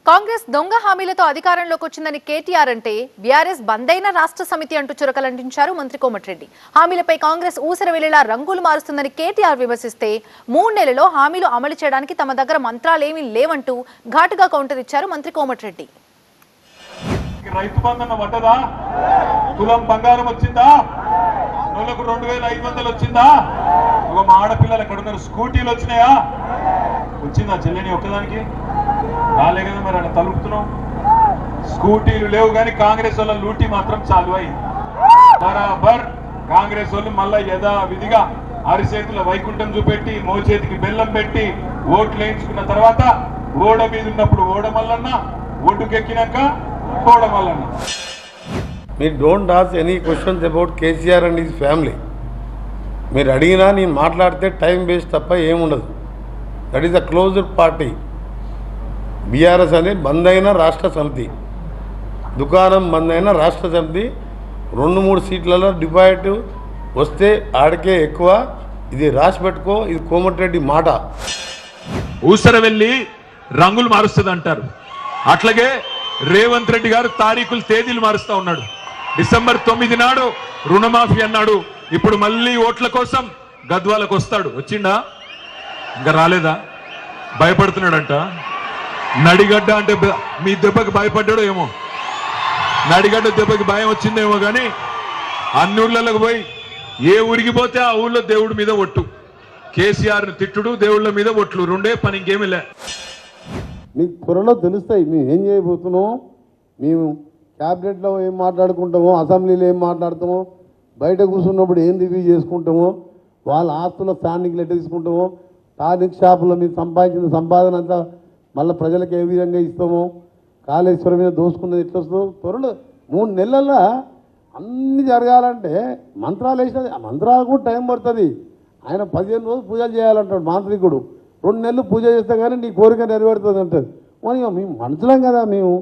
కాంగ్రెస్ దొంగ హామీలతో అధికారంలోకి వచ్చిందని కేటీఆర్ అంటే బీఆర్ఎస్ బందైన రాష్ట్ర సమితి అంటూ చురకలంటించారు మంత్రి కోమటిరెడ్డి. హామీలపై కాంగ్రెస్ ఊసర వెళ్లేలా రంగులు మారుస్తుందని కేటీఆర్ విమర్శిస్తే 3 నెలల్లో హామీలు అమలు చేయడానికి తమ దగ్గర మంత్రాలేమీ లేవంటూ ఘాటుగా కౌంటర్ ఇచ్చారు మంత్రి కోమటిరెడ్డి. రైతు బంధన పడ్డదా? తులం బంగారం వచ్చిందా? నెలకు 2500 వచ్చిందా? ఒక మా ఆడపిల్లలు ఎక్కడ ఉన్నారు? స్కూటీలు వచ్చినాయా? వచ్చిందా చెల్లెని ఒక్కదానికి? రాలే కదా, మరి అలా తలుపుతున్నాం. స్కూటీలు లేవు కానీ కాంగ్రెస్ వాళ్ళ లూటీ మాత్రం చాలు అయింది. బరాబర్ కాంగ్రెస్ వాళ్ళు మళ్ళా యథావిధిగా అరిచేతుల వైకుంఠం చూపెట్టి మోచేతికి బెల్లం పెట్టి ఓట్లు వేయించుకున్న తర్వాత ఓడ మీద ఉన్నప్పుడు ఓడమల్లన్న, ఒడ్డుకెక్కినాక ఓడమల్లన్న. మీరు don't ask any questions about KCR and his family. మీరు అడిగినా నేను మాట్లాడితే టైం వేస్ట్ తప్ప ఏముండదు. That is a closed party. BRS అనేది బంద్ అయిన రాష్ట్ర సమితి, దుకాణం బంద్ అయిన రాష్ట్ర సమితి. 2-3 సీట్లలో డిపాజిట్ వస్తే ఆడికే ఎక్కువ. ఇది రాసి పెట్టుకో, ఇది కోమటిరెడ్డి మాట. ఊసర వెళ్ళి రంగులు మారుస్తుంది అంటారు. అట్లాగే రేవంత్ రెడ్డి గారు తారీఖులు తేదీలు మారుస్తా ఉన్నాడు. డిసెంబర్ 9 నాడు రుణమాఫీ అన్నాడు. ఇప్పుడు మళ్ళీ ఓట్ల కోసం గద్వాలకు వస్తాడు. వచ్చిండా? ఇంకా రాలేదా? భయపడుతున్నాడంట. నడిగడ్డ అంటే మీ దెబ్బకి భయపడ్డాడో ఏమో. నడిగడ్డ దెబ్బకి భయం వచ్చిందేమో కానీ అన్ని ఊళ్ళకి పోయి ఏ ఊరికి పోతే ఆ ఊళ్ళో దేవుడి మీద ఒట్టు. కేసీఆర్ని తిట్టుడు, దేవుళ్ళ మీద ఒట్లు, రెండే పని, ఇంకేమీ లే. మీకు త్వరలో తెలుస్తాయి మేము ఏం చేయబోతున్నామో. మేము క్యాబినెట్లో ఏం మాట్లాడుకుంటామో, అసెంబ్లీలో ఏం మాట్లాడతామో, బయట కూర్చున్నప్పుడు ఏం రివ్యూ చేసుకుంటామో, వాళ్ళ ఆస్తుల స్టాండింగ్లు ఎట్లా తీసుకుంటామో, టానిక్ షాపులో మీరు సంపాదించిన సంపాదన అంతా మళ్ళీ ప్రజలకు ఏ విధంగా ఇస్తామో, కాళేశ్వరం మీద దోసుకున్నది ఎట్లా వస్తుందో. త్వరలో 3 నెలల్లో అన్నీ జరగాలంటే మంత్రాలు వేసినది. ఆ మంత్రాలు కూడా టైం పడుతుంది. ఆయన 15 రోజులు పూజలు చేయాలంటాడు మాంత్రికుడు. 2 నెలలు పూజ చేస్తే కానీ నీ కోరిక నెరవేరుతుంది అంటారు. మరి మేము మనుషులం కదా మేము.